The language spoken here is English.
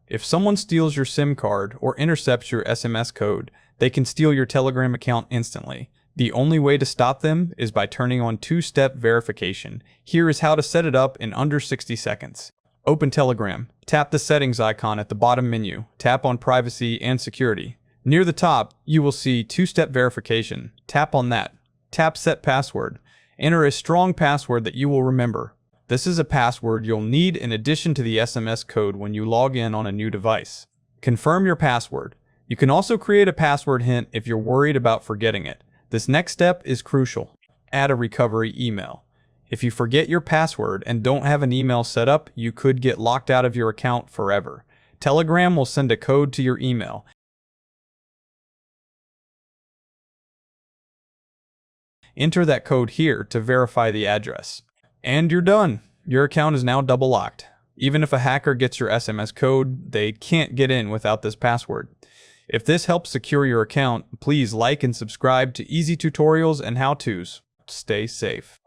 If someone steals your SIM card or intercepts your SMS code, they can steal your Telegram account instantly. The only way to stop them is by turning on two-step verification. Here is how to set it up in under 60 seconds. Open Telegram. Tap the settings icon at the bottom menu. Tap on privacy and security. Near the top, you will see two-step verification. Tap on that. Tap set password. Enter a strong password that you will remember. This is a password you'll need in addition to the SMS code when you log in on a new device. Confirm your password. You can also create a password hint if you're worried about forgetting it. This next step is crucial. Add a recovery email. If you forget your password and don't have an email set up, you could get locked out of your account forever. Telegram will send a code to your email. Enter that code here to verify the address. And you're done. Your account is now double locked. Even if a hacker gets your SMS code, they can't get in without this password. If this helps secure your account, please like and subscribe to easy tutorials and how-tos. Stay safe.